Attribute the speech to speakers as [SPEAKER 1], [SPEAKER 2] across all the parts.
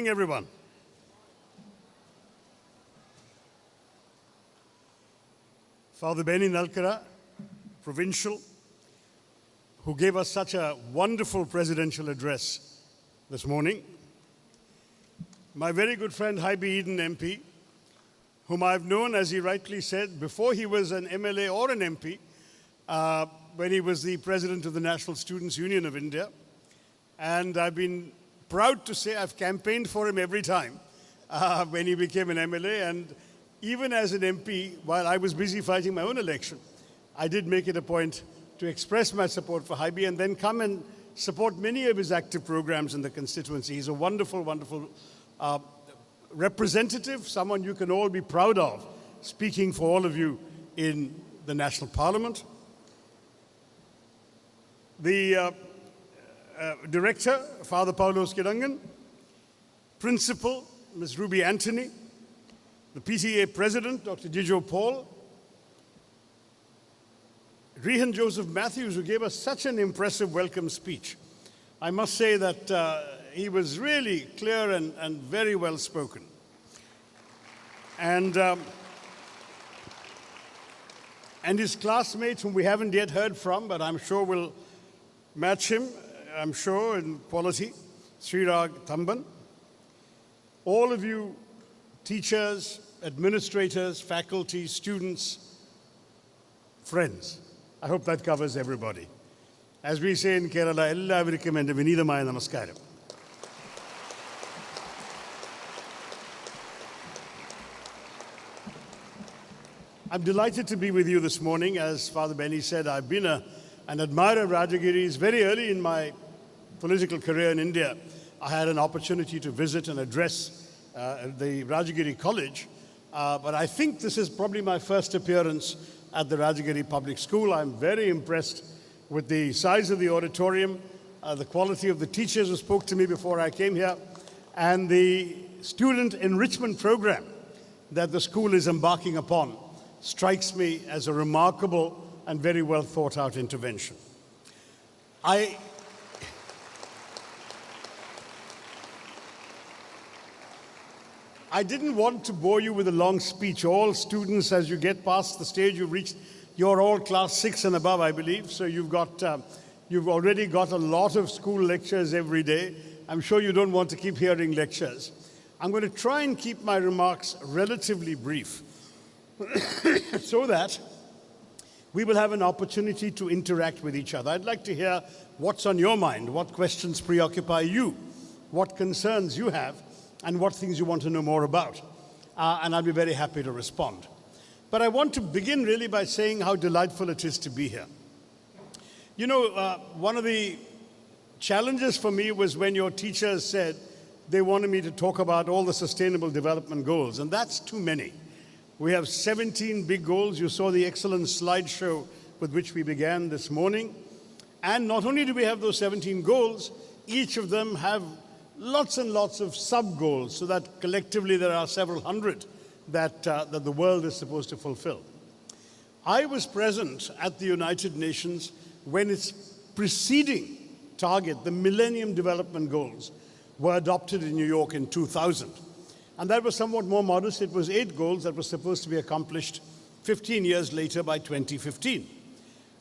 [SPEAKER 1] morning, everyone. Father Benny Nalkara, Provincial, who gave us such a wonderful presidential address this morning. My very good friend Haibi Eden MP, whom I've known, as he rightly said, before he was an MLA or an MP, when he was the president of the National Students' Union of India. And I've been proud to say I've campaigned for him every time when he became an MLA. And even as an MP, while I was busy fighting my own election, I did make it a point to express my support for Haibi and then come and support many of his active programs in the constituency. He's a wonderful, wonderful representative, someone you can all be proud of, speaking for all of you in the National Parliament. The Director, Father Paulos Kirangan, Principal, Ms. Ruby Anthony, the PTA President, Dr. Jijo Paul, Rehan Joseph Matthews, who gave us such an impressive welcome speech. I must say that he was really clear and very well spoken. And his classmates, whom we haven't yet heard from, but I'm sure will match him, I'm sure, in quality, Srirag Thamban. All of you teachers, administrators, faculty, students, friends. I hope that covers everybody. As we say in Kerala, എല്ലാവർക്കും എൻ്റെ വിനീതമായ നമസ്കാരം. I'm delighted to be with you this morning. As Father Benny said, I've been an admirer of Rajagiri's. Very early in my political career in India, I had an opportunity to visit and address the Rajagiri College. But I think this is probably my first appearance at the Rajagiri Public School. I'm very impressed with the size of the auditorium, the quality of the teachers who spoke to me before I came here, and the student enrichment program that the school is embarking upon strikes me as a remarkable and very well thought out intervention. I didn't want to bore you with a long speech. All students, as you get past the stage, you're all class 6 and above, I believe. So you've already got a lot of school lectures every day. I'm sure you don't want to keep hearing lectures. I'm going to try and keep my remarks relatively brief so that we will have an opportunity to interact with each other. I'd like to hear what's on your mind, what questions preoccupy you, what concerns you have, and what things you want to know more about. And I'll be very happy to respond. But I want to begin really by saying how delightful it is to be here. You know, one of the challenges for me was when your teachers said they wanted me to talk about all the Sustainable Development Goals, and that's too many. We have 17 big goals. You saw the excellent slideshow with which we began this morning. And not only do we have those 17 goals, each of them have lots and lots of sub-goals, so that collectively there are several hundred that the world is supposed to fulfill. I was present at the United Nations when its preceding target, the Millennium Development Goals, were adopted in New York in 2000. And that was somewhat more modest. It was 8 goals that were supposed to be accomplished 15 years later by 2015.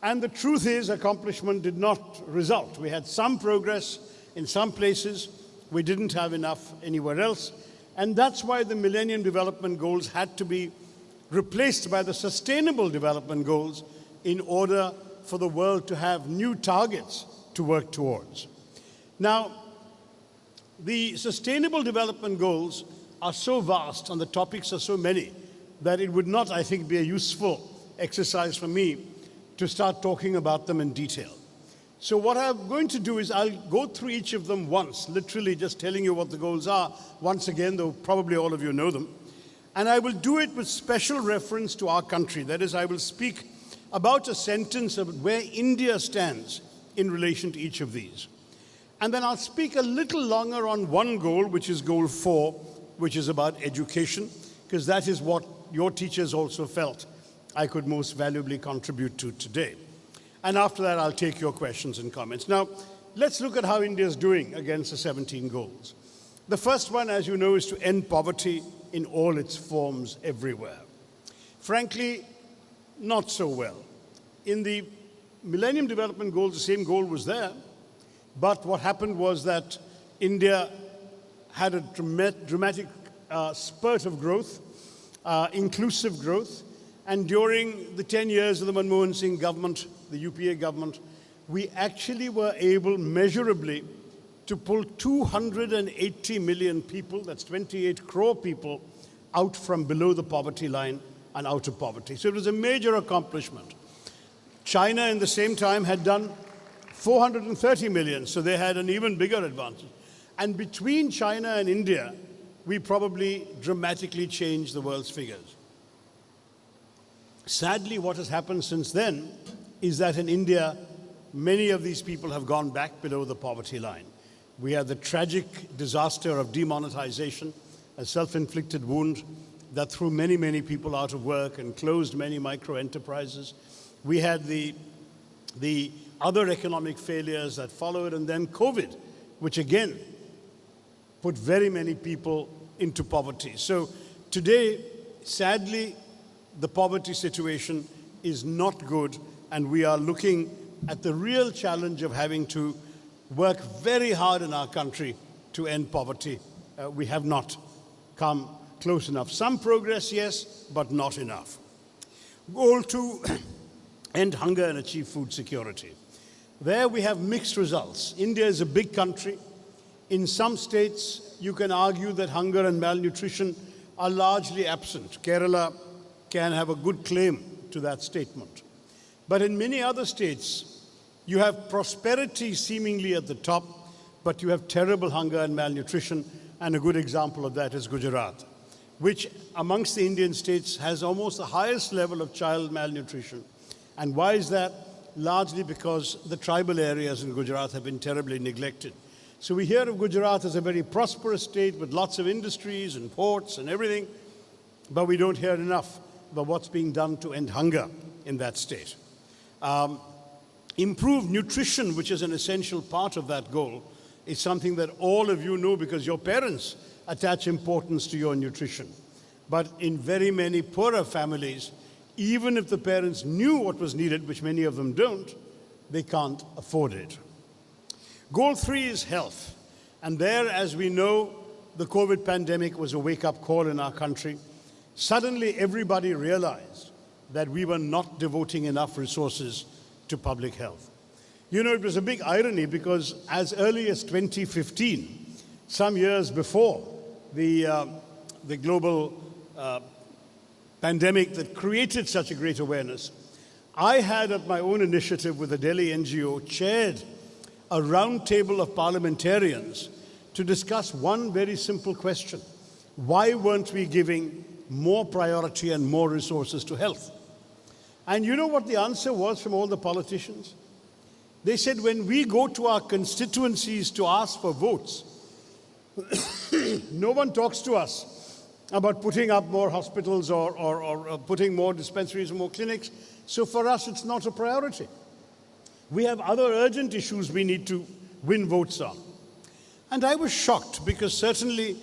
[SPEAKER 1] And the truth is, accomplishment did not result. We had some progress in some places. We didn't have enough anywhere else. And that's why the Millennium Development Goals had to be replaced by the Sustainable Development Goals in order for the world to have new targets to work towards. Now, the Sustainable Development Goals are so vast and the topics are so many that it would not, I think, be a useful exercise for me to start talking about them in detail. So what I'm going to do is I'll go through each of them once, literally just telling you what the goals are once again, though probably all of you know them. And I will do it with special reference to our country. That is, I will speak about a sentence of where India stands in relation to each of these. And then I'll speak a little longer on one goal, which is goal 4, which is about education, because that is what your teachers also felt I could most valuably contribute to today. And after that, I'll take your questions and comments. Now, let's look at how India is doing against the 17 goals. The first one, as you know, is to end poverty in all its forms everywhere. Frankly, not so well. In the Millennium Development Goals, the same goal was there, but what happened was that India had a dramatic spurt of growth, inclusive growth, and during the 10 years of the Manmohan Singh government, the UPA government, we actually were able measurably to pull 280 million people, that's 28 crore people, out from below the poverty line and out of poverty. So it was a major accomplishment. China, in the same time, had done 430 million, so they had an even bigger advantage. And between China and India, we probably dramatically changed the world's figures. Sadly, what has happened since then is that in India, many of these people have gone back below the poverty line. We had the tragic disaster of demonetization, a self-inflicted wound that threw many, many people out of work and closed many micro-enterprises. We had the other economic failures that followed, and then COVID, which again put very many people into poverty. So today, sadly, the poverty situation is not good, and we are looking at the real challenge of having to work very hard in our country to end poverty. We have not come close enough. Some progress, yes, but not enough. Goal 2, end hunger and achieve food security. There we have mixed results. India is a big country. In some states, you can argue that hunger and malnutrition are largely absent. Kerala can have a good claim to that statement. But in many other states, you have prosperity seemingly at the top, but you have terrible hunger and malnutrition, and a good example of that is Gujarat, which amongst the Indian states has almost the highest level of child malnutrition. And why is that? Largely because the tribal areas in Gujarat have been terribly neglected. So we hear of Gujarat as a very prosperous state with lots of industries and ports and everything, but we don't hear enough about what's being done to end hunger in that state. Improved nutrition, which is an essential part of that goal, is something that all of you know because your parents attach importance to your nutrition. But in very many poorer families, even if the parents knew what was needed, which many of them don't, they can't afford it. Goal 3 is health. And there, as we know, the COVID pandemic was a wake-up call in our country. Suddenly, everybody realized that we were not devoting enough resources to public health. You know, it was a big irony because as early as 2015, some years before the global pandemic that created such a great awareness, I had, at my own initiative with a Delhi NGO, chaired a roundtable of parliamentarians to discuss one very simple question. Why weren't we giving more priority and more resources to health? And you know what the answer was from all the politicians? They said, when we go to our constituencies to ask for votes, no one talks to us about putting up more hospitals or putting more dispensaries and more clinics. So for us, it's not a priority. We have other urgent issues we need to win votes on. And I was shocked because certainly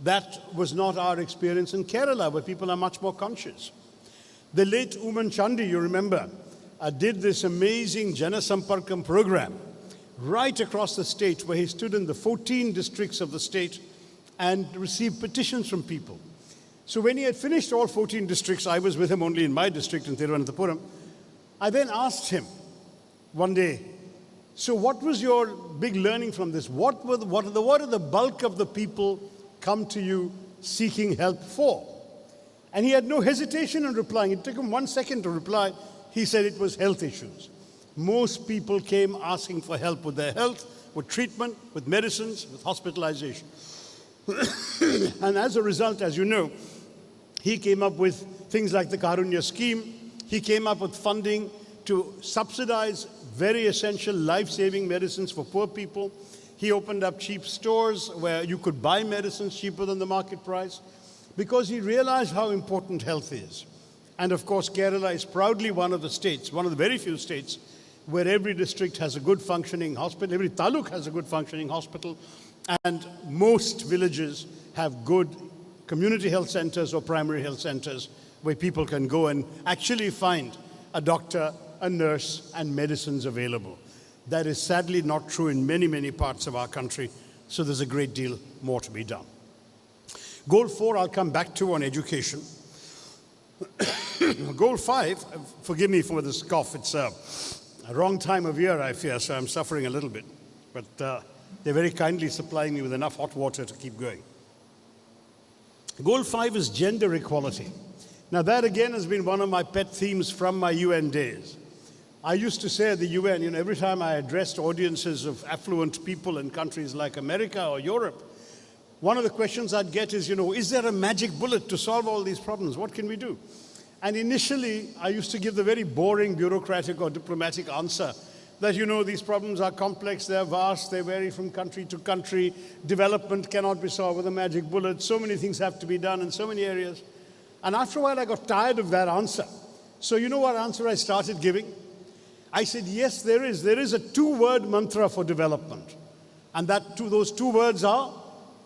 [SPEAKER 1] that was not our experience in Kerala, where people are much more conscious. The late Uman Chandi, you remember, did this amazing Jana Samparkam program right across the state, where he stood in the 14 districts of the state and received petitions from people. So when he had finished all 14 districts, I was with him only in my district in Thiruvananthapuram, I then asked him one day, so what was your big learning from this? What are the bulk of the people come to you seeking help for? And he had no hesitation in replying. It took him 1 second to reply. He said it was health issues. Most people came asking for help with their health, with treatment, with medicines, with hospitalization. And as a result, as you know, he came up with things like the Karunya scheme. He came up with funding to subsidize very essential life-saving medicines for poor people. He opened up cheap stores where you could buy medicines cheaper than the market price, because he realized how important health is. And of course, Kerala is proudly one of the states, one of the very few states, where every district has a good functioning hospital, every taluk has a good functioning hospital, And most villages have good community health centers or primary health centers where people can go and actually find a doctor, a nurse, and medicines available. That is sadly not true in many, many parts of our country, so there's a great deal more to be done. Goal 4, I'll come back to on education. Goal 5, forgive me for this cough, it's a wrong time of year, I fear, so I'm suffering a little bit. But they're very kindly supplying me with enough hot water to keep going. Goal 5 is gender equality. Now that again has been one of my pet themes from my UN days. I used to say at the UN, every time I addressed audiences of affluent people in countries like America or Europe, one of the questions I'd get is there a magic bullet to solve all these problems? What can we do? And initially, I used to give the very boring bureaucratic or diplomatic answer that, these problems are complex, they're vast, they vary from country to country, development cannot be solved with a magic bullet, so many things have to be done in so many areas. And after a while, I got tired of that answer. So you know what answer I started giving? I said, yes, there is a 2-word mantra for development. And those 2 words are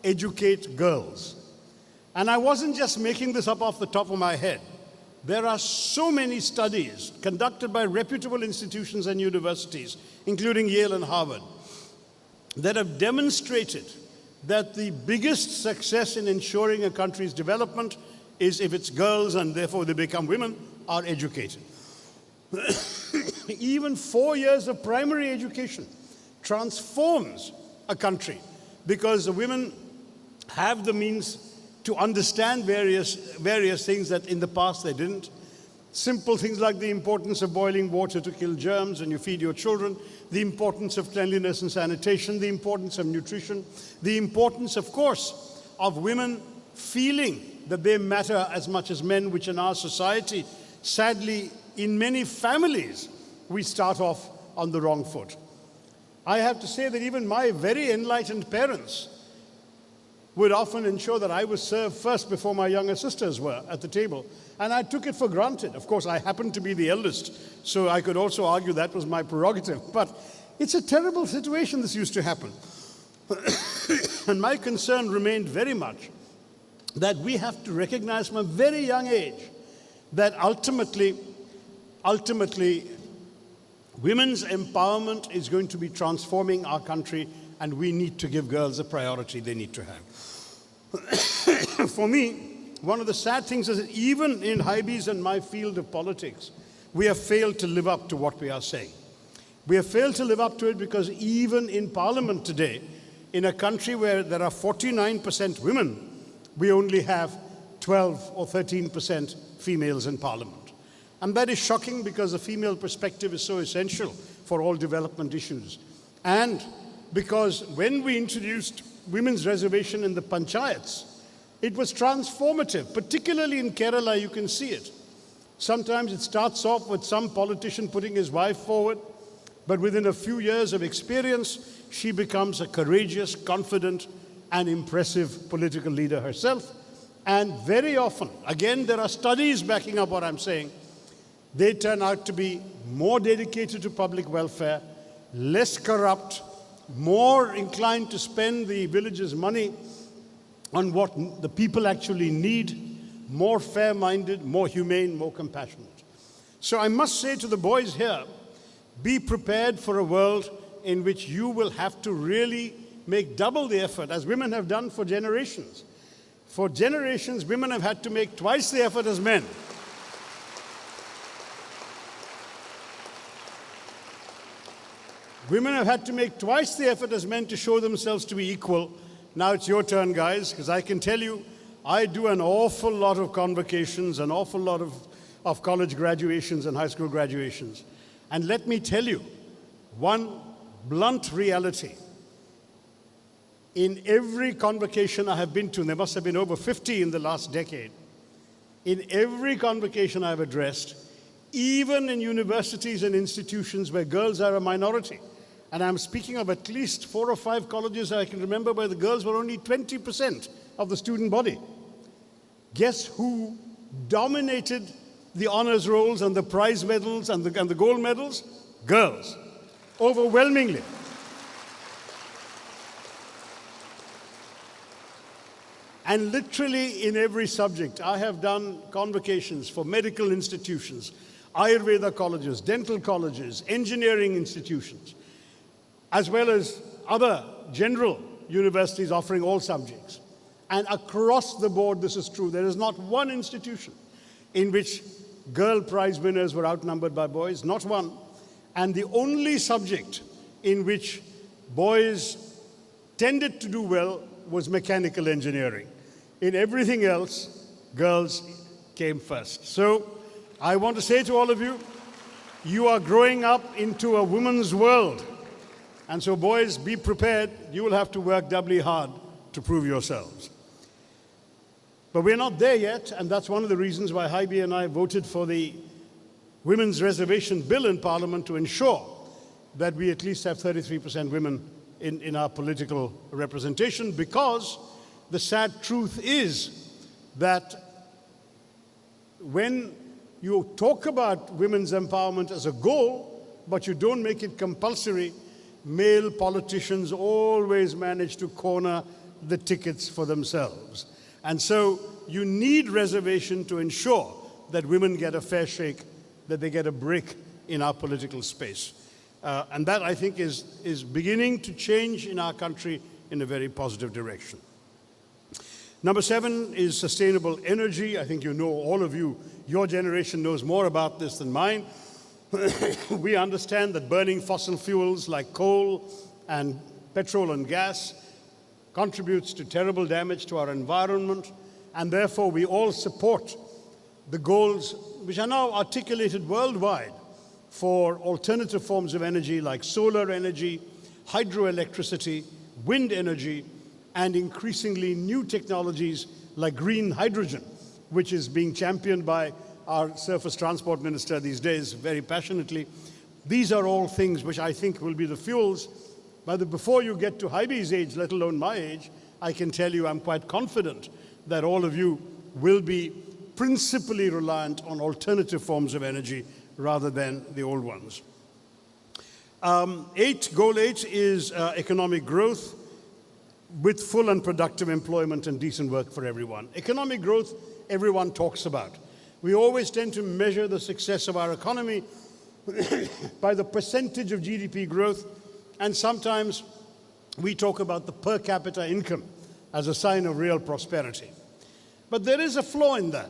[SPEAKER 1] educate girls. And I wasn't just making this up off the top of my head. There are so many studies conducted by reputable institutions and universities, including Yale and Harvard, that have demonstrated that the biggest success in ensuring a country's development is if its girls, and therefore they become women, are educated. Even 4 years of primary education transforms a country because the women have the means to understand various things that in the past they didn't. Simple things like the importance of boiling water to kill germs when you feed your children, the importance of cleanliness and sanitation, the importance of nutrition, the importance, of course, of women feeling that they matter as much as men, which in our society, sadly, in many families, we start off on the wrong foot. I have to say that even my very enlightened parents would often ensure that I was served first before my younger sisters were at the table. And I took it for granted. Of course, I happened to be the eldest, so I could also argue that was my prerogative. But it's a terrible situation this used to happen. And my concern remained very much that we have to recognize from a very young age that ultimately, women's empowerment is going to be transforming our country, and we need to give girls the priority they need to have. For me, one of the sad things is that even in Hybe's and my field of politics, we have failed to live up to what we are saying. We have failed to live up to it because even in Parliament today, in a country where there are 49% women, we only have 12 or 13% females in Parliament. And that is shocking because the female perspective is so essential for all development issues. And because when we introduced women's reservation in the panchayats, it was transformative. Particularly in Kerala, you can see it. Sometimes it starts off with some politician putting his wife forward, but within a few years of experience, she becomes a courageous, confident, and impressive political leader herself. And very often, again, there are studies backing up what I'm saying, they turn out to be more dedicated to public welfare, less corrupt, more inclined to spend the village's money on what the people actually need, more fair-minded, more humane, more compassionate. So I must say to the boys here, be prepared for a world in which you will have to really make double the effort, as women have done for generations. For generations, women have had to make twice the effort as men. Women have had to make twice the effort as men to show themselves to be equal. Now it's your turn, guys, because I can tell you, I do an awful lot of convocations, an awful lot of college graduations and high school graduations. And let me tell you, one blunt reality. In every convocation I have been to, and there must have been over 50 in the last decade, in every convocation I've addressed, even in universities and institutions where girls are a minority, and I'm speaking of at least 4 or 5 colleges I can remember where the girls were only 20% of the student body. Guess who dominated the honors rolls and the prize medals and the gold medals? Girls, overwhelmingly. And literally in every subject, I have done convocations for medical institutions, Ayurveda colleges, dental colleges, engineering institutions, as well as other general universities offering all subjects. And across the board, this is true. There is not one institution in which girl prize winners were outnumbered by boys, not one. And the only subject in which boys tended to do well was mechanical engineering. In everything else, girls came first. So I want to say to all of you, you are growing up into a woman's world. And so boys, be prepared. You will have to work doubly hard to prove yourselves. But we're not there yet, and that's one of the reasons why Haibi and I voted for the Women's Reservation Bill in Parliament to ensure that we at least have 33% women in our political representation, because the sad truth is that when you talk about women's empowerment as a goal, but you don't make it compulsory, male politicians always manage to corner the tickets for themselves. And so you need reservation to ensure that women get a fair shake, that they get a break in our political space. And that, I think, is beginning to change in our country in a very positive direction. Number 7 is sustainable energy. I think you know, all of you, your generation knows more about this than mine. We understand that burning fossil fuels like coal and petrol and gas contributes to terrible damage to our environment, and therefore we all support the goals which are now articulated worldwide for alternative forms of energy like solar energy, hydroelectricity, wind energy, and increasingly new technologies like green hydrogen, which is being championed by our surface transport minister these days very passionately. These are all things which I think will be the fuels. But before you get to Haibi's age, let alone my age, I can tell you I'm quite confident that all of you will be principally reliant on alternative forms of energy rather than the old ones. Goal 8 is economic growth with full and productive employment and decent work for everyone. Economic growth, everyone talks about. We always tend to measure the success of our economy by the percentage of GDP growth, and sometimes we talk about the per capita income as a sign of real prosperity. But there is a flaw in that.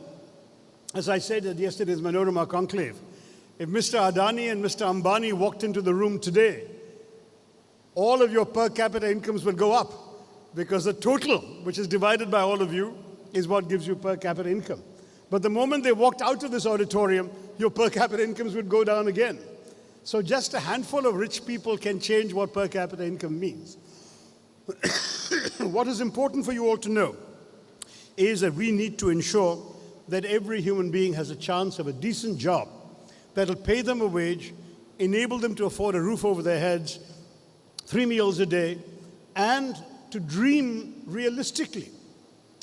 [SPEAKER 1] As I said at yesterday's Manorama conclave, if Mr. Adani and Mr. Ambani walked into the room today, all of your per capita incomes will go up, because the total, which is divided by all of you, is what gives you per capita income. But the moment they walked out of this auditorium, your per capita incomes would go down again. So just a handful of rich people can change what per capita income means. What is important for you all to know is that we need to ensure that every human being has a chance of a decent job that'll pay them a wage, enable them to afford a roof over their heads, 3 meals a day, and to dream realistically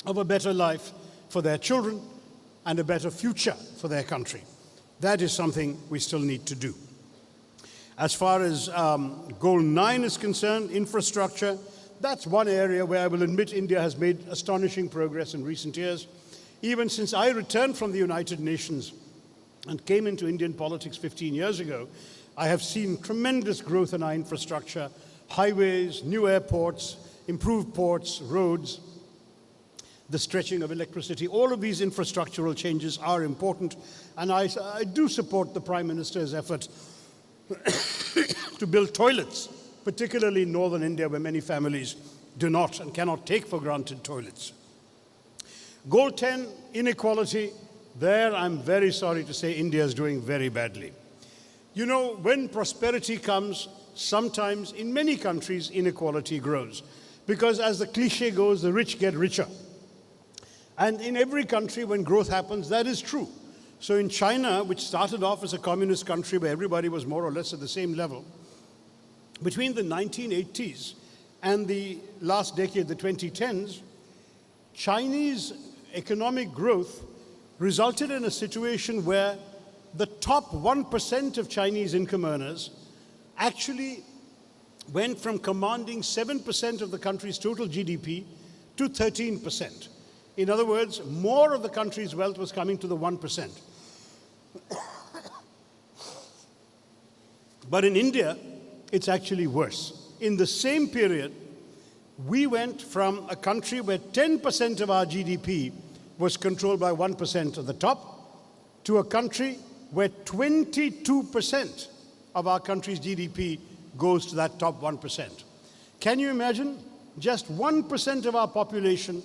[SPEAKER 1] of a better life for their children and a better future for their country. That is something we still need to do. As far as Goal 9 is concerned, infrastructure, that's one area where I will admit India has made astonishing progress in recent years. Even since I returned from the United Nations and came into Indian politics 15 years ago, I have seen tremendous growth in our infrastructure, highways, new airports, improved ports, roads, the stretching of electricity. All of these infrastructural changes are important, and I do support the Prime Minister's effort to build toilets, particularly in northern India, where many families do not and cannot take for granted toilets. Goal 10, inequality. There, I'm very sorry to say, India is doing very badly. You know, when prosperity comes, sometimes in many countries, inequality grows. Because as the cliche goes, the rich get richer. And in every country, when growth happens, that is true. So in China, which started off as a communist country where everybody was more or less at the same level, between the 1980s and the last decade, the 2010s, Chinese economic growth resulted in a situation where the top 1% of Chinese income earners actually went from commanding 7% of the country's total GDP to 13%. In other words, more of the country's wealth was coming to the 1%. But in India, it's actually worse. In the same period, we went from a country where 10% of our GDP was controlled by 1% at the top to a country where 22% of our country's GDP goes to that top 1%. Can you imagine? Just 1% of our population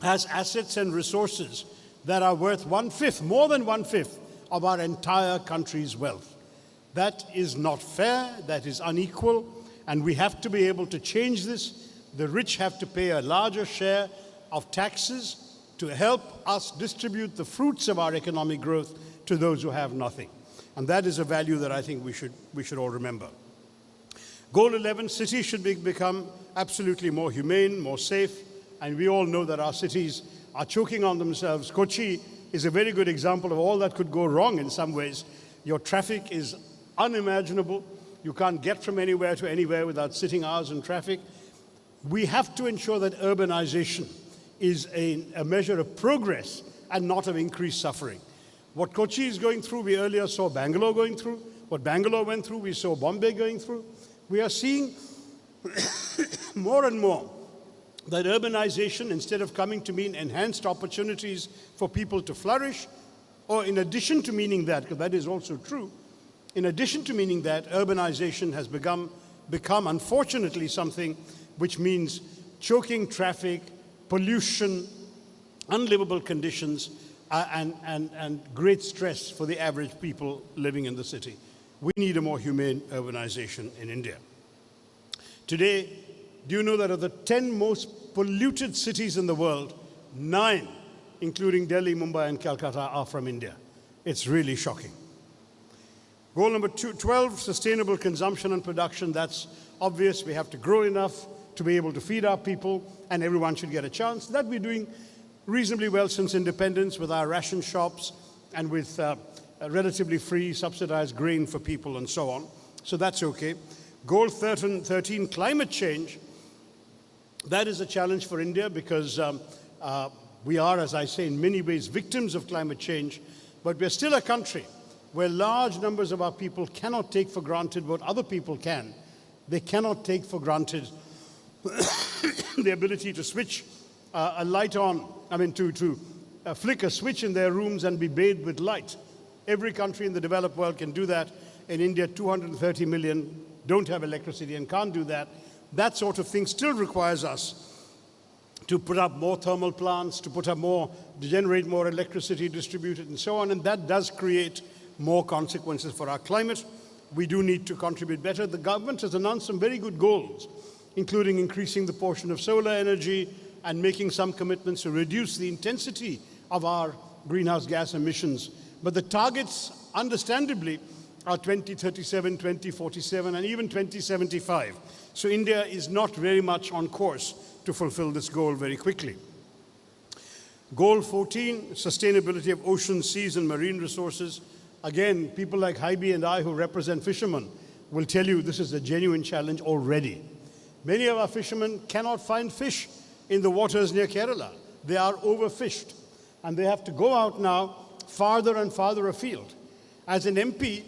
[SPEAKER 1] has assets and resources that are worth 1/5, more than 1/5 of our entire country's wealth. That is not fair, that is unequal, and we have to be able to change this. The rich have to pay a larger share of taxes to help us distribute the fruits of our economic growth to those who have nothing. And that is a value that I think we should all remember. Goal 11, cities should become absolutely more humane, more safe, and we all know that our cities are choking on themselves. Kochi is a very good example of all that could go wrong in some ways. Your traffic is unimaginable. You can't get from anywhere to anywhere without sitting hours in traffic. We have to ensure that urbanization is a measure of progress and not of increased suffering. What Kochi is going through, we earlier saw Bangalore going through. What Bangalore went through, we saw Bombay going through. We are seeing more and more that urbanization, instead of coming to mean enhanced opportunities for people to flourish, or in addition to meaning that, because that is also true, in addition to meaning that, urbanization has become unfortunately something which means choking traffic, pollution, unlivable conditions, and great stress for the average people living in the city. We need a more humane urbanization in India. Today, do you know that of the 10 most polluted cities in the world, 9, including Delhi, Mumbai, and Calcutta, are from India? It's really shocking. Goal number 12, sustainable consumption and production. That's obvious. We have to grow enough to be able to feed our people, and everyone should get a chance. That we're doing reasonably well since independence with our ration shops and with relatively free subsidized grain for people and so on. So that's okay. Goal 13, climate change. That is a challenge for India because we are, as I say, in many ways victims of climate change, but we're still a country where large numbers of our people cannot take for granted what other people can. They cannot take for granted the ability to switch a light on, to flick a switch in their rooms and be bathed with light. Every country in the developed world can do that. In India, 230 million don't have electricity and can't do that. That sort of thing still requires us to put up more thermal plants, to generate more electricity distributed and so on, and that does create more consequences for our climate. We do need to contribute better. The government has announced some very good goals, including increasing the portion of solar energy and making some commitments to reduce the intensity of our greenhouse gas emissions. But the targets, understandably, are 2037, 2047, and even 2075. So India is not very much on course to fulfill this goal very quickly. Goal 14, sustainability of oceans, seas, and marine resources. Again, people like Haibi and I, who represent fishermen, will tell you this is a genuine challenge already. Many of our fishermen cannot find fish in the waters near Kerala. They are overfished, and they have to go out now farther and farther afield. As an MP,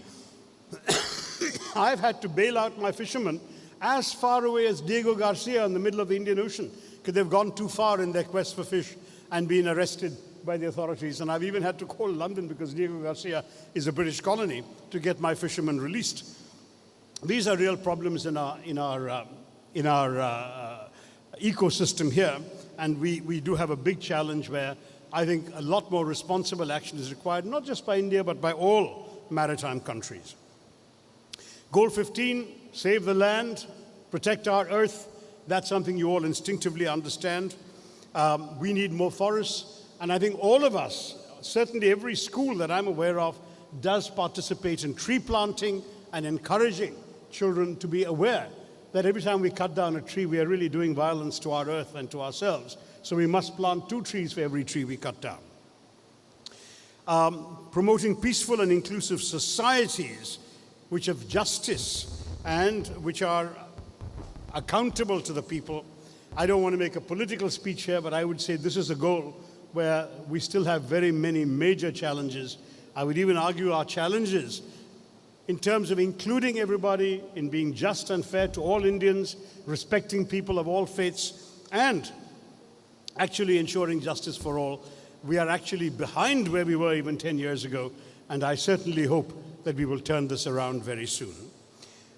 [SPEAKER 1] I've had to bail out my fishermen as far away as Diego Garcia in the middle of the Indian Ocean because they've gone too far in their quest for fish and been arrested by the authorities. And I've even had to call London, because Diego Garcia is a British colony, to get my fishermen released. These are real problems in our ecosystem here, and we do have a big challenge where I think a lot more responsible action is required, not just by India, but by all maritime countries. Goal 15, save the land, protect our earth. That's something you all instinctively understand. We need more forests, and I think all of us, certainly every school that I'm aware of, does participate in tree planting and encouraging children to be aware that every time we cut down a tree, we are really doing violence to our earth and to ourselves. So we must plant 2 trees for every tree we cut down. Promoting peaceful and inclusive societies which have justice and which are accountable to the people. I don't want to make a political speech here, but I would say this is a goal where we still have very many major challenges. I would even argue our challenges in terms of including everybody, in being just and fair to all Indians, respecting people of all faiths, and actually ensuring justice for all. We are actually behind where we were even 10 years ago, and I certainly hope that we will turn this around very soon.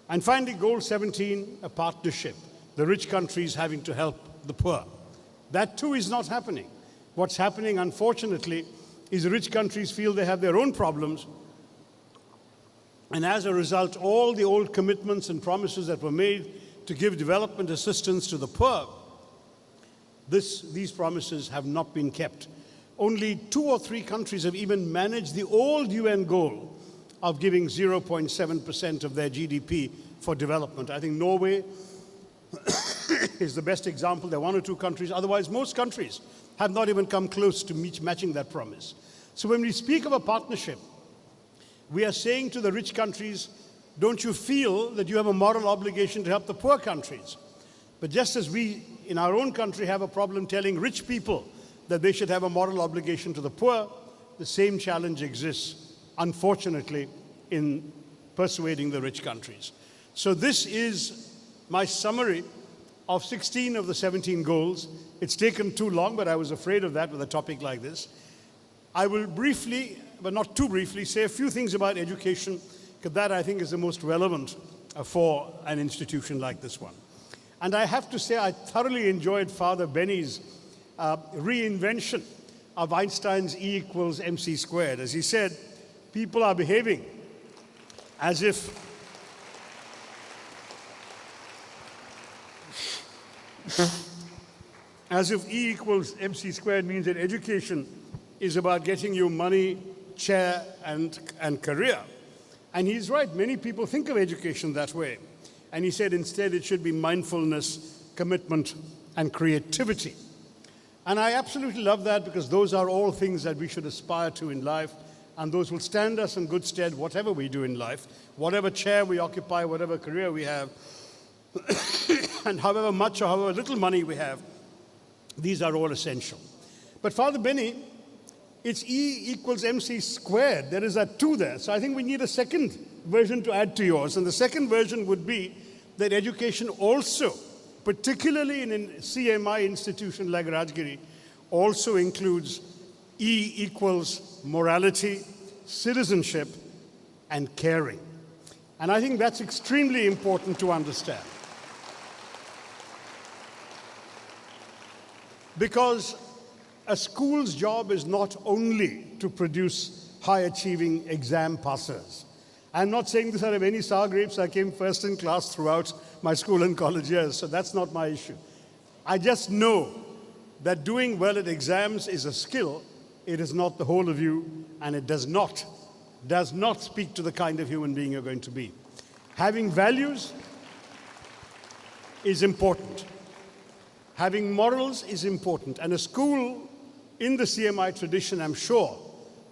[SPEAKER 1] And finally, goal 17, a partnership. The rich countries having to help the poor. That too is not happening. What's happening, unfortunately, is the rich countries feel they have their own problems, and as a result, all the old commitments and promises that were made to give development assistance to the poor, these promises have not been kept. Only 2 or 3 countries have even managed the old UN goal of giving 0.7% of their GDP for development. I think Norway is the best example. There are 1 or 2 countries. Otherwise, most countries have not even come close to matching that promise. So when we speak of a partnership, we are saying to the rich countries, don't you feel that you have a moral obligation to help the poor countries? But just as we in our own country have a problem telling rich people that they should have a moral obligation to the poor, the same challenge exists, unfortunately, in persuading the rich countries. So this is my summary of 16 of the 17 goals. It's taken too long, but I was afraid of that with a topic like this. I will briefly, but not too briefly, say a few things about education, because that I think is the most relevant for an institution like this one. And I have to say I thoroughly enjoyed Father Benny's reinvention of Einstein's E equals mc squared. As he said, people are behaving as if E equals mc squared means that education is about getting you money, chair, and career. And he's right, many people think of education that way. And he said instead it should be mindfulness, commitment, and creativity. And I absolutely love that, because those are all things that we should aspire to in life, and those will stand us in good stead whatever we do in life, whatever chair we occupy, whatever career we have, and however much or however little money we have, these are all essential. But Father Benny, it's E equals mc squared. There is a 2 there. So I think we need a second version to add to yours. And the second version would be that education also, particularly in a CMI institution like Rajagiri, also includes E equals morality, citizenship, and caring. And I think that's extremely important to understand. Because a school's job is not only to produce high-achieving exam passers. I'm not saying this out of any sour grapes. I came first in class throughout my school and college years, so that's not my issue. I just know that doing well at exams is a skill. It is not the whole of you, and it does not speak to the kind of human being you're going to be. Having values is important. Having morals is important. And a school in the CMI tradition, I'm sure,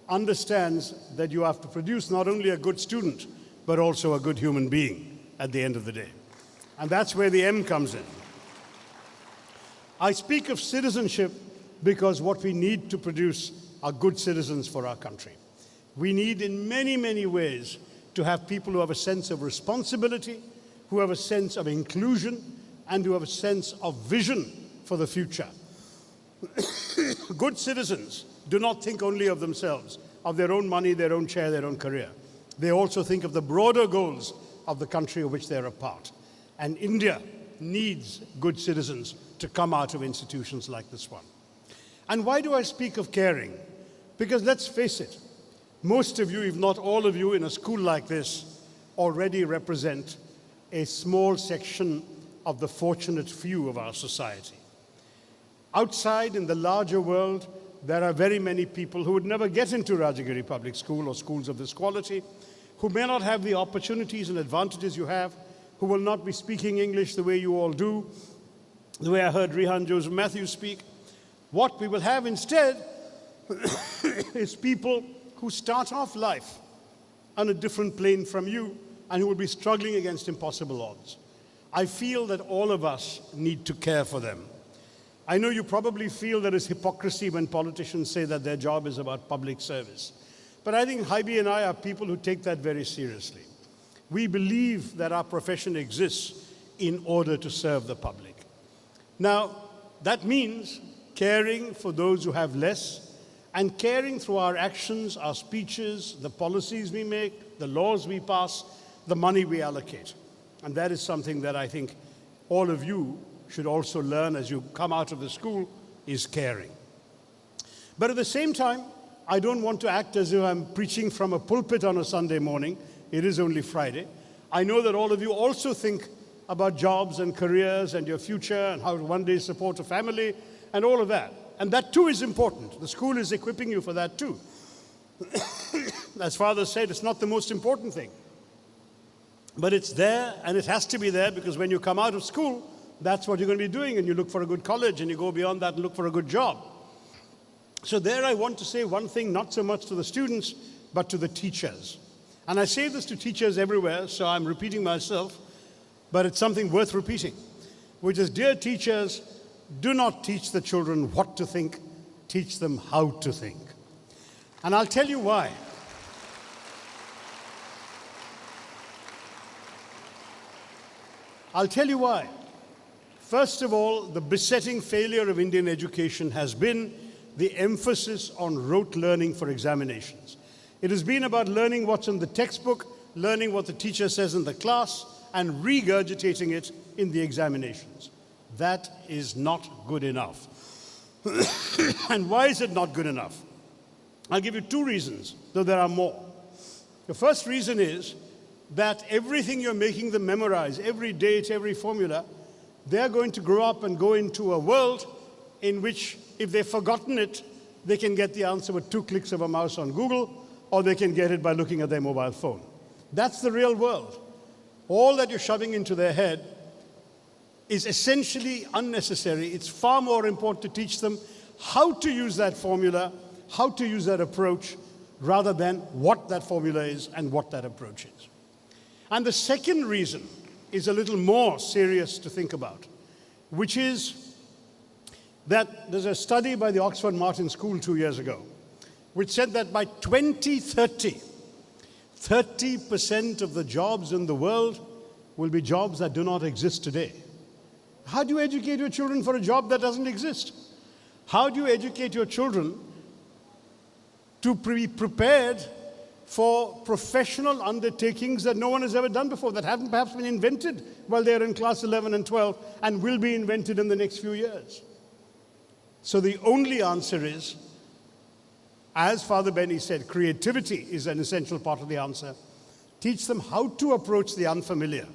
[SPEAKER 1] understands that you have to produce not only a good student, but also a good human being at the end of the day. And that's where the M comes in. I speak of citizenship because what we need to produce are good citizens for our country. We need in many, many ways to have people who have a sense of responsibility, who have a sense of inclusion, and who have a sense of vision for the future. Good citizens do not think only of themselves, of their own money, their own chair, their own career. They also think of the broader goals of the country of which they're a part. And India needs good citizens to come out of institutions like this one. And why do I speak of caring? Because let's face it, most of you, if not all of you, in a school like this already represent a small section of the fortunate few of our society. Outside, in the larger world, there are very many people who would never get into Rajagiri Public School or schools of this quality, who may not have the opportunities and advantages you have, who will not be speaking English the way you all do, the way I heard Rehan Joseph Matthews speak. What we will have instead is people who start off life on a different plane from you and who will be struggling against impossible odds. I feel that all of us need to care for them. I know you probably feel there is hypocrisy when politicians say that their job is about public service. But I think Haibi and I are people who take that very seriously. We believe that our profession exists in order to serve the public. Now, that means caring for those who have less and caring through our actions, our speeches, the policies we make, the laws we pass, the money we allocate. And that is something that I think all of you should also learn as you come out of the school, is caring. But at the same time, I don't want to act as if I'm preaching from a pulpit on a Sunday morning. It is only Friday. I know that all of you also think about jobs and careers and your future and how to one day support a family and all of that. And that too is important. The school is equipping you for that too. As Father said, it's not the most important thing. But it's there, and it has to be there, because when you come out of school, that's what you're going to be doing, and you look for a good college, and you go beyond that and look for a good job. So there I want to say one thing, not so much to the students, but to the teachers. And I say this to teachers everywhere, so I'm repeating myself, but it's something worth repeating, which is, dear teachers, do not teach the children what to think, teach them how to think. And I'll tell you why. I'll tell you why. First of all, the besetting failure of Indian education has been the emphasis on rote learning for examinations. It has been about learning what's in the textbook, learning what the teacher says in the class, and regurgitating it in the examinations. That is not good enough. And why is it not good enough? I'll give you two reasons, though there are more. The first reason is that everything you're making them memorize, every date, every formula, they're going to grow up and go into a world in which, if they've forgotten it, they can get the answer with 2 clicks of a mouse on Google, or they can get it by looking at their mobile phone. That's the real world. All that you're shoving into their head is essentially unnecessary. It's far more important to teach them how to use that formula, how to use that approach, rather than what that formula is and what that approach is. And the second reason is a little more serious to think about, which is that there's a study by the Oxford Martin School 2 years ago, which said that by 2030, 30% of the jobs in the world will be jobs that do not exist today. How do you educate your children for a job that doesn't exist? How do you educate your children to be prepared for professional undertakings that no one has ever done before, that haven't perhaps been invented while they're in class 11 and 12 and will be invented in the next few years? So the only answer is, as Father Benny said, creativity is an essential part of the answer. Teach them how to approach the unfamiliar.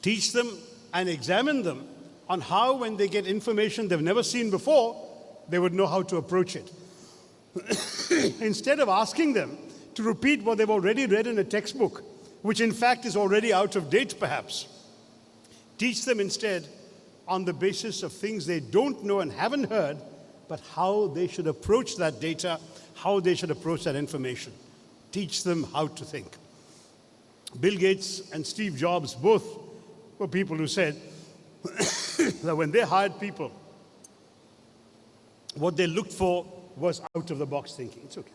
[SPEAKER 1] Teach them and examine them on how, when they get information they've never seen before, they would know how to approach it. Instead of asking them to repeat what they've already read in a textbook, which in fact is already out of date perhaps, teach them instead on the basis of things they don't know and haven't heard, but how they should approach that data, how they should approach that information. Teach them how to think. Bill Gates and Steve Jobs both were people who said that when they hired people, what they looked for was out-of-the-box thinking. It's okay.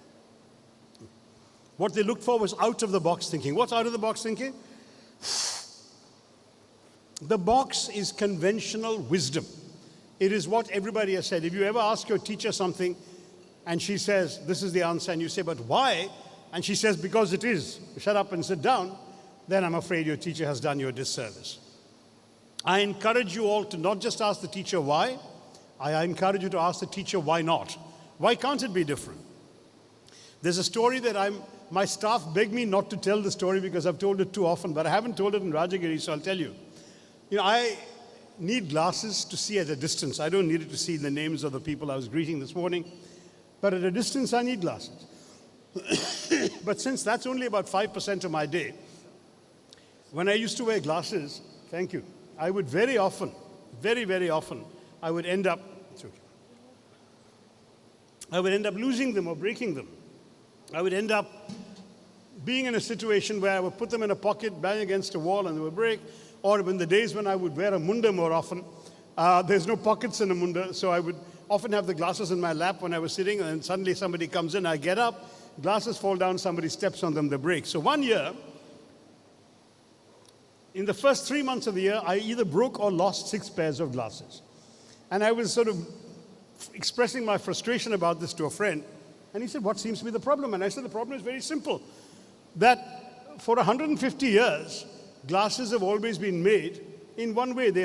[SPEAKER 1] What they looked for was out-of-the-box thinking. What's out-of-the-box thinking? The box is conventional wisdom. It is what everybody has said. If you ever ask your teacher something and she says, this is the answer, and you say, but why? And she says, because it is. Shut up and sit down. Then I'm afraid your teacher has done you a disservice. I encourage you all to not just ask the teacher why. I encourage you to ask the teacher why not. Why can't it be different? There's a story that my staff begged me not to tell the story because I've told it too often, but I haven't told it in Rajagiri, so I'll tell you. You know, I need glasses to see at a distance. I don't need it to see the names of the people I was greeting this morning. But at a distance, I need glasses. But since that's only about 5% of my day, when I used to wear glasses, thank you, I would very often, very, very often, I would end up losing them or breaking them. I would end up being in a situation where I would put them in a pocket, bang against a wall, and they would break. Or in the days when I would wear a munda more often, There's no pockets in a munda, so I would often have the glasses in my lap when I was sitting, and then suddenly somebody comes in, I get up, glasses fall down, somebody steps on them, they break. So one year, in the first 3 months of the year, I either broke or lost 6 pairs of glasses. And I was sort of expressing my frustration about this to a friend, and he said, what seems to be the problem? And I said, the problem is very simple, that for 150 years, glasses have always been made in one way. They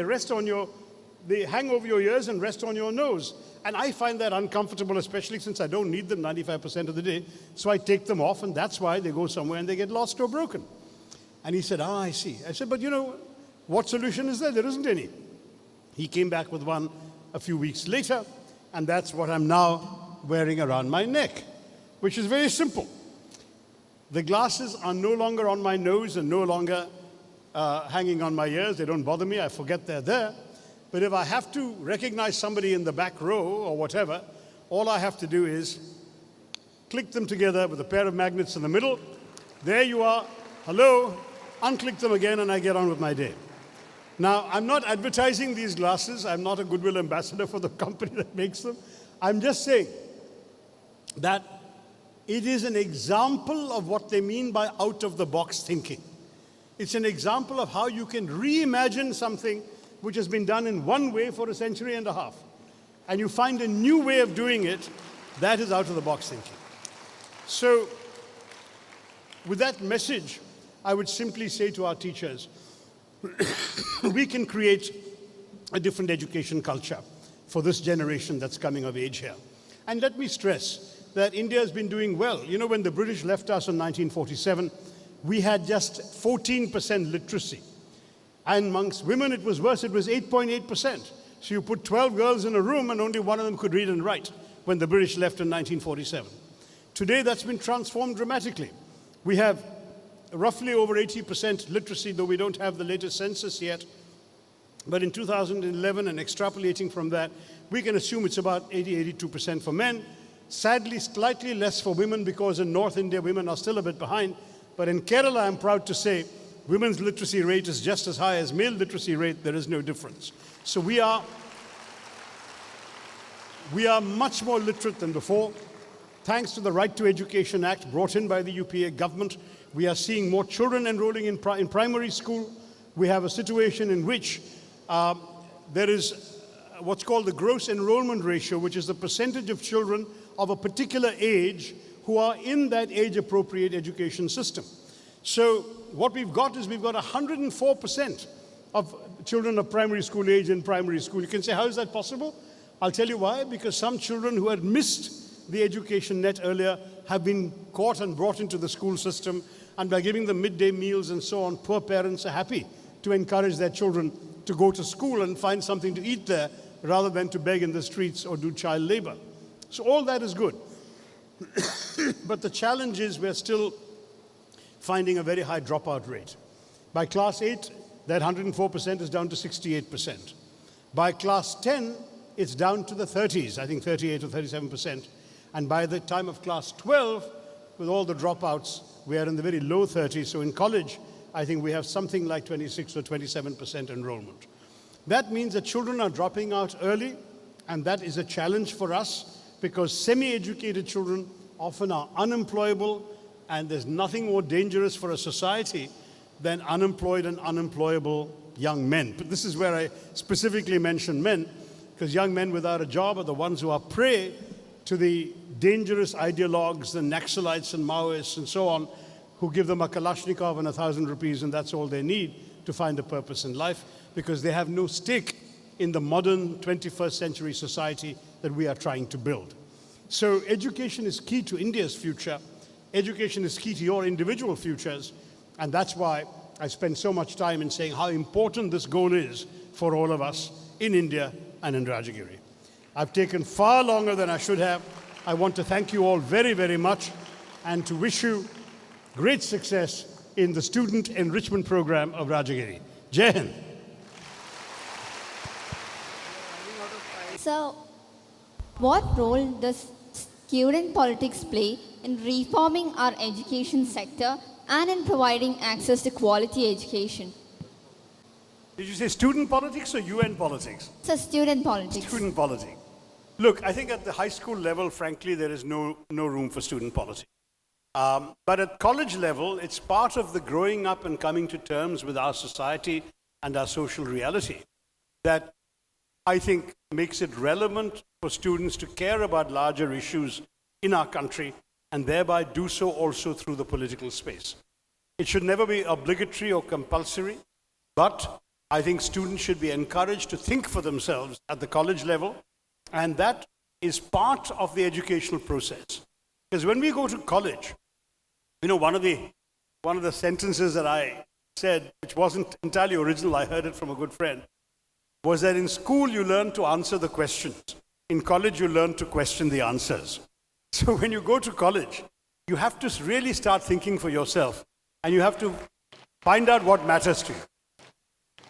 [SPEAKER 1] hang over your ears and rest on your nose. And I find that uncomfortable, especially since I don't need them 95% of the day. So I take them off, and that's why they go somewhere and they get lost or broken. And he said, I see. I said, but what solution is there? There isn't any. He came back with one a few weeks later, and that's what I'm now wearing around my neck, which is very simple. The glasses are no longer on my nose and no longer hanging on my ears. They don't bother me. I forget they're there. But if I have to recognize somebody in the back row or whatever, all I have to do is click them together with a pair of magnets in the middle. There you are. Hello. Unclick them again, and I get on with my day. Now, I'm not advertising these glasses. I'm not a goodwill ambassador for the company that makes them. I'm just saying that it is an example of what they mean by out-of-the-box thinking. It's an example of how you can reimagine something which has been done in one way for a century and a half. And you find a new way of doing it, that is out-of-the-box thinking. So, with that message, I would simply say to our teachers, we can create a different education culture for this generation that's coming of age here. And let me stress that India has been doing well. When the British left us in 1947, we had just 14% literacy. And amongst women, it was worse. It was 8.8%. So you put 12 girls in a room and only one of them could read and write when the British left in 1947. Today, that's been transformed dramatically. We have roughly over 80% literacy, though we don't have the latest census yet. But in 2011, and extrapolating from that, we can assume it's about 82% for men. Sadly, slightly less for women, because in North India, women are still a bit behind. But in Kerala, I'm proud to say, women's literacy rate is just as high as male literacy rate. There is no difference. So we are much more literate than before. Thanks to the Right to Education Act brought in by the UPA government, we are seeing more children enrolling in primary school. We have a situation in which there is what's called the gross enrollment ratio, which is the percentage of children of a particular age who are in that age-appropriate education system. So what we've got is we've got 104% of children of primary school age in primary school. You can say, how is that possible? I'll tell you why. Because some children who had missed the education net earlier have been caught and brought into the school system, and by giving them midday meals and so on, poor parents are happy to encourage their children to go to school and find something to eat there rather than to beg in the streets or do child labor. So all that is good. But the challenge is we're still finding a very high dropout rate. By class 8, that 104% is down to 68%. By class 10, it's down to the 30s, I think 38 or 37%. And by the time of class 12, with all the dropouts, we are in the very low 30s. So in college, I think we have something like 26 or 27% enrollment. That means that children are dropping out early, and that is a challenge for us because semi-educated children often are unemployable, and there's nothing more dangerous for a society than unemployed and unemployable young men. But this is where I specifically mention men, because young men without a job are the ones who are prey to the dangerous ideologues, the Naxalites and Maoists and so on, who give them a Kalashnikov and 1,000 rupees, and that's all they need to find a purpose in life, because they have no stake in the modern 21st century society that we are trying to build. So education is key to India's future. Education is key to your individual futures, and that's why I spend so much time in saying how important this goal is for all of us in India and in Rajagiri. I've taken far longer than I should have. I want to thank you all very, very much and to wish you great success in the Student Enrichment Program of Rajagiri. Jai Hind.
[SPEAKER 2] So, what role does student politics play in reforming our education sector and in providing access to quality education?
[SPEAKER 1] Did you say student politics or UN politics?
[SPEAKER 2] So student politics.
[SPEAKER 1] Student politics. Look, I think at the high school level, frankly, there is no room for student politics. But at college level, it's part of the growing up and coming to terms with our society and our social reality that I think makes it relevant for students to care about larger issues in our country and thereby do so also through the political space. It should never be obligatory or compulsory, but I think students should be encouraged to think for themselves at the college level, and that is part of the educational process. Because when we go to college, one of the sentences that I said, which wasn't entirely original, I heard it from a good friend, was that in school you learn to answer the questions. In college you learn to question the answers. So when you go to college, you have to really start thinking for yourself, and you have to find out what matters to you.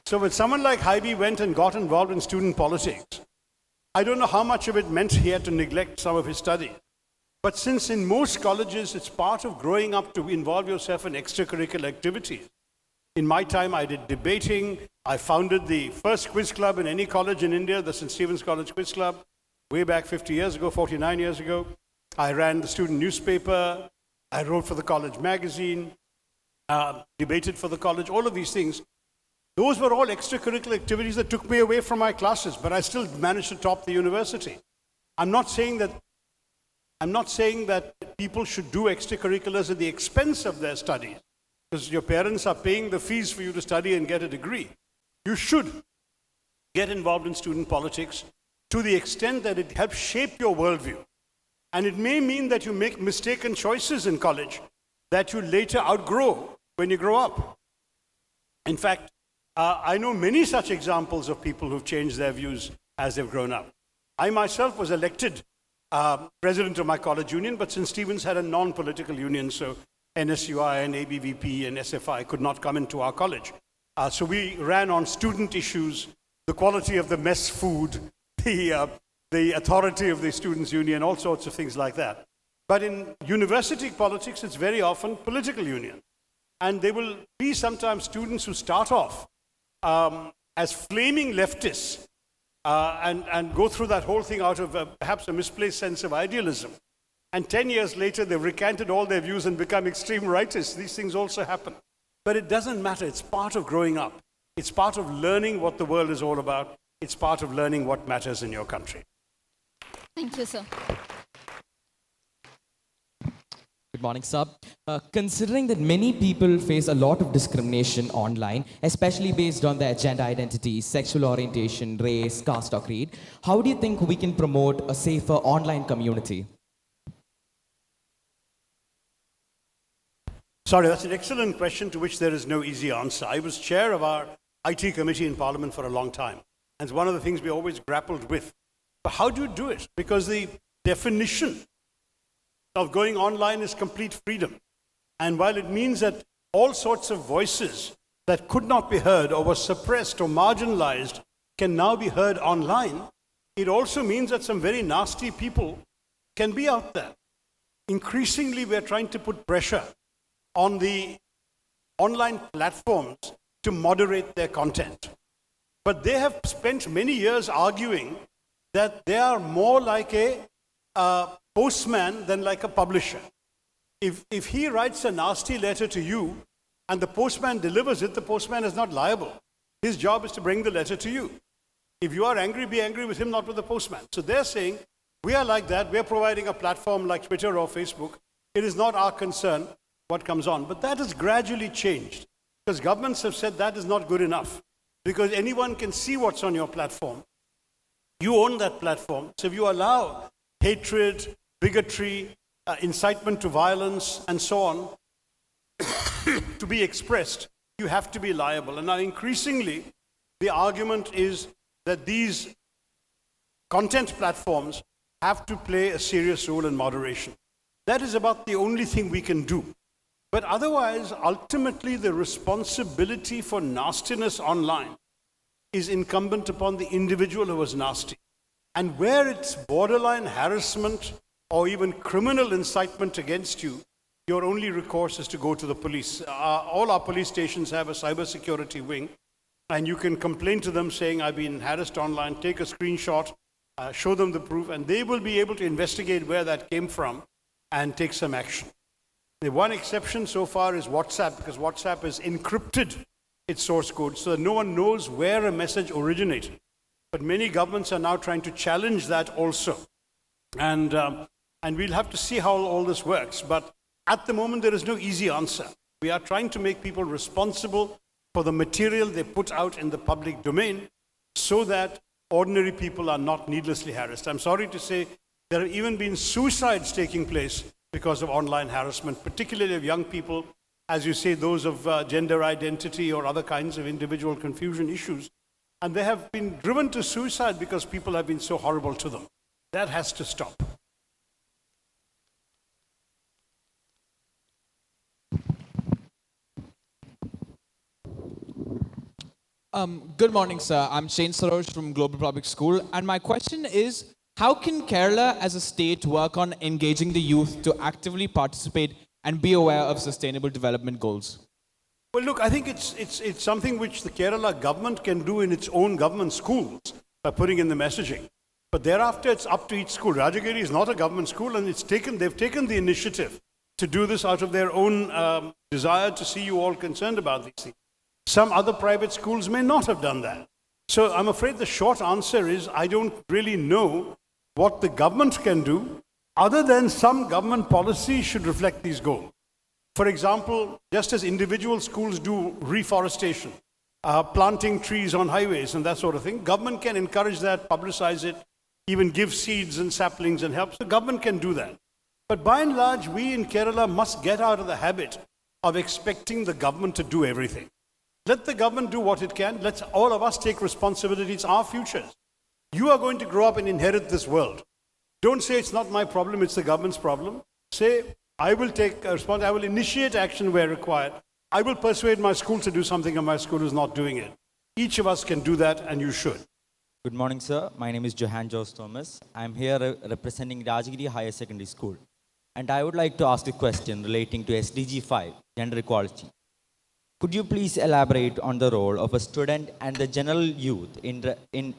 [SPEAKER 1] So when someone like Haibi went and got involved in student politics, I don't know how much of it meant he had to neglect some of his studies. But since in most colleges it's part of growing up to involve yourself in extracurricular activities. In my time, I did debating. I founded the first quiz club in any college in India, the St. Stephen's College Quiz Club, way back 50 years ago, 49 years ago. I ran the student newspaper. I wrote for the college magazine, debated for the college, all of these things. Those were all extracurricular activities that took me away from my classes, but I still managed to top the university. I'm not saying that people should do extracurriculars at the expense of their studies, because your parents are paying the fees for you to study and get a degree. You should get involved in student politics to the extent that it helps shape your worldview. And it may mean that you make mistaken choices in college that you later outgrow when you grow up. In fact, I know many such examples of people who've changed their views as they've grown up. I myself was elected president of my college union, but St. Stephen's had a non-political union, so NSUI and ABVP and SFI could not come into our college. So we ran on student issues, the quality of the mess food, the authority of the students' union, all sorts of things like that. But in university politics, it's very often political union. And there will be sometimes students who start off as flaming leftists and go through that whole thing out of perhaps a misplaced sense of idealism. And 10 years later, they've recanted all their views and become extreme rightists. These things also happen. But it doesn't matter. It's part of growing up. It's part of learning what the world is all about. It's part of learning what matters in your country.
[SPEAKER 2] Thank you, sir.
[SPEAKER 3] Good morning, sir. Considering that many people face a lot of discrimination online, especially based on their gender identity, sexual orientation, race, caste or creed, how do you think we can promote a safer online community?
[SPEAKER 1] Sorry, that's an excellent question to which there is no easy answer. I was chair of our IT committee in Parliament for a long time. And it's one of the things we always grappled with. But how do you do it? Because the definition of going online is complete freedom. And while it means that all sorts of voices that could not be heard or were suppressed or marginalized can now be heard online, it also means that some very nasty people can be out there. Increasingly, we're trying to put pressure on the online platforms to moderate their content. But they have spent many years arguing that they are more like a postman than like a publisher. If he writes a nasty letter to you and the postman delivers it, the postman is not liable. His job is to bring the letter to you. If you are angry, be angry with him, not with the postman. So they're saying, we are like that. We're providing a platform like Twitter or Facebook. It is not our concern what comes on. But that has gradually changed because governments have said that is not good enough because anyone can see what's on your platform. You own that platform. So if you allow hatred, bigotry, incitement to violence, and so on to be expressed, you have to be liable. And now increasingly, the argument is that these content platforms have to play a serious role in moderation. That is about the only thing we can do. But otherwise, ultimately, the responsibility for nastiness online is incumbent upon the individual who was nasty. And where it's borderline harassment or even criminal incitement against you, your only recourse is to go to the police. All our police stations have a cybersecurity wing. and you can complain to them saying, I've been harassed online, take a screenshot, show them the proof, and they will be able to investigate where that came from and take some action. The one exception so far is WhatsApp, because WhatsApp has encrypted its source code so that no one knows where a message originated. But many governments are now trying to challenge that also. And we'll have to see how all this works. But at the moment, there is no easy answer. We are trying to make people responsible for the material they put out in the public domain so that ordinary people are not needlessly harassed. I'm sorry to say there have even been suicides taking place because of online harassment, particularly of young people, as you say, those of gender identity or other kinds of individual confusion issues. And they have been driven to suicide because people have been so horrible to them. That has to stop.
[SPEAKER 4] Good morning, sir. I'm Shane Tharoor from Global Public School, and my question is, how can Kerala as a state work on engaging the youth to actively participate and be aware of sustainable development goals?
[SPEAKER 1] Well, look, I think it's something which the Kerala government can do in its own government schools by putting in the messaging. But thereafter, it's up to each school. Rajagiri is not a government school, and they've taken the initiative to do this out of their own desire to see you all concerned about these things. Some other private schools may not have done that. So I'm afraid the short answer is I don't really know what the government can do other than some government policy should reflect these goals. For example, just as individual schools do reforestation, planting trees on highways and that sort of thing, government can encourage that, publicize it, even give seeds and saplings and help. So government can do that. But by and large, we in Kerala must get out of the habit of expecting the government to do everything. Let the government do what it can. Let's all of us take responsibility. It's our futures. You are going to grow up and inherit this world. Don't say it's not my problem, it's the government's problem. Say, I will take a response, I will initiate action where required. I will persuade my school to do something and my school is not doing it. Each of us can do that and you should.
[SPEAKER 5] Good morning, sir. My name is Johan Jos Thomas. I'm here representing Rajagiri Higher Secondary School. And I would like to ask a question relating to SDG 5, gender equality. Could you please elaborate on the role of a student and the general youth in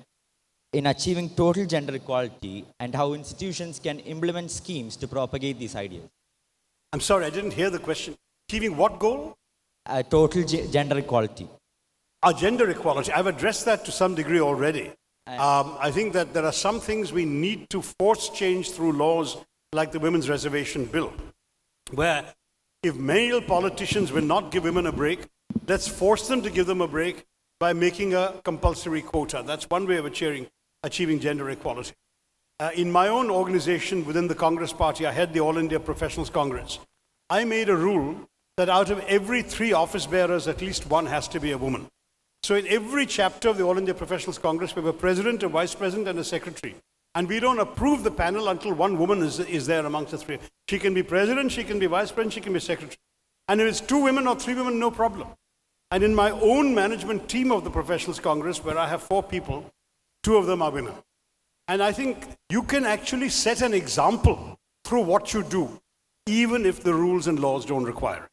[SPEAKER 5] achieving total gender equality and how institutions can implement schemes to propagate these ideas?
[SPEAKER 1] I'm sorry, I didn't hear the question. Achieving what goal?
[SPEAKER 5] Total gender equality.
[SPEAKER 1] Gender equality. I've addressed that to some degree already. I think that there are some things we need to force change through laws like the Women's Reservation Bill, where if male politicians will not give women a break, let's force them to give them a break by making a compulsory quota. That's one way of achieving gender equality. In my own organization within the Congress Party, I head the All India Professionals Congress. I made a rule that out of every 3 office bearers, at least one has to be a woman. So in every chapter of the All India Professionals Congress, we have a president, a vice president, and a secretary. And we don't approve the panel until one woman is there amongst the 3. She can be president, she can be vice president, she can be secretary. And if it's 2 women or 3 women, no problem. And in my own management team of the Professionals Congress, where I have 4 people, 2 of them are women. And I think you can actually set an example through what you do, even if the rules and laws don't require it.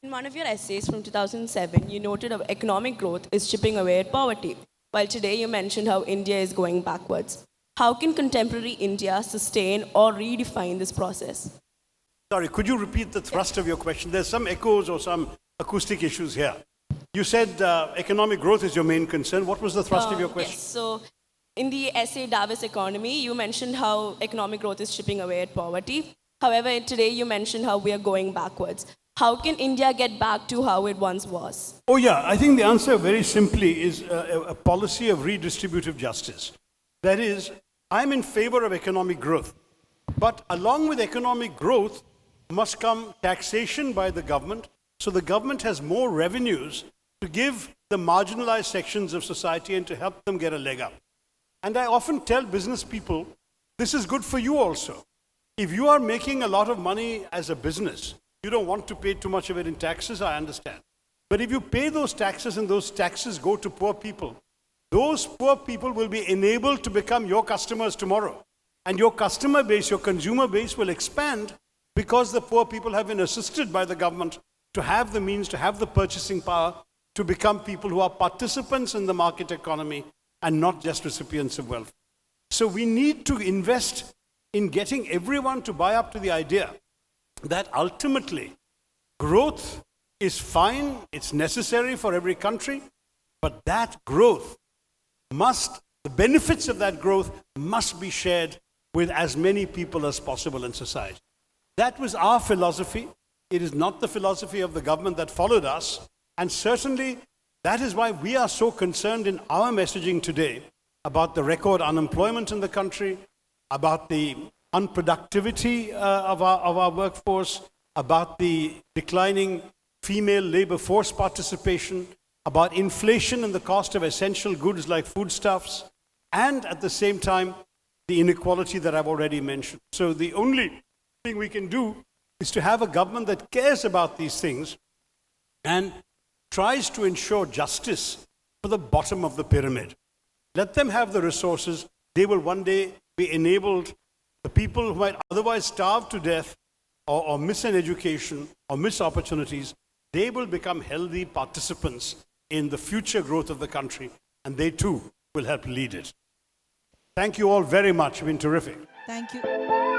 [SPEAKER 6] In one of your essays from 2007, you noted how economic growth is chipping away at poverty, while today you mentioned how India is going backwards. How can contemporary India sustain or redefine this process?
[SPEAKER 1] Sorry, could you repeat the thrust of your question? There's some echoes or some acoustic issues here. You said economic growth is your main concern. What was the thrust of your question?
[SPEAKER 6] Yes, so in the essay Davos Economy, you mentioned how economic growth is chipping away at poverty. However, today you mentioned how we are going backwards. How can India get back to how it once was?
[SPEAKER 1] Oh yeah, I think the answer very simply is a policy of redistributive justice. That is, I'm in favor of economic growth. But along with economic growth must come taxation by the government, so the government has more revenues to give the marginalized sections of society and to help them get a leg up. And I often tell business people, this is good for you also. If you are making a lot of money as a business, you don't want to pay too much of it in taxes, I understand. But if you pay those taxes and those taxes go to poor people, those poor people will be enabled to become your customers tomorrow. And your customer base, your consumer base will expand because the poor people have been assisted by the government to have the means, to have the purchasing power to become people who are participants in the market economy and not just recipients of wealth. So we need to invest in getting everyone to buy up to the idea that ultimately growth is fine, it's necessary for every country, but that growth the benefits of that growth must be shared with as many people as possible in society. That was our philosophy. It is not the philosophy of the government that followed us. And certainly, that is why we are so concerned in our messaging today about the record unemployment in the country, about the unproductivity of our workforce, about the declining female labor force participation, about inflation and the cost of essential goods like foodstuffs, and at the same time, the inequality that I've already mentioned. So the only thing we can do is to have a government that cares about these things and tries to ensure justice for the bottom of the pyramid. Let them have the resources. They will one day be enabled. The people who might otherwise starve to death or miss an education or miss opportunities, they will become healthy participants in the future growth of the country, and they too will help lead it. Thank you all very much. It's been terrific.
[SPEAKER 7] Thank you.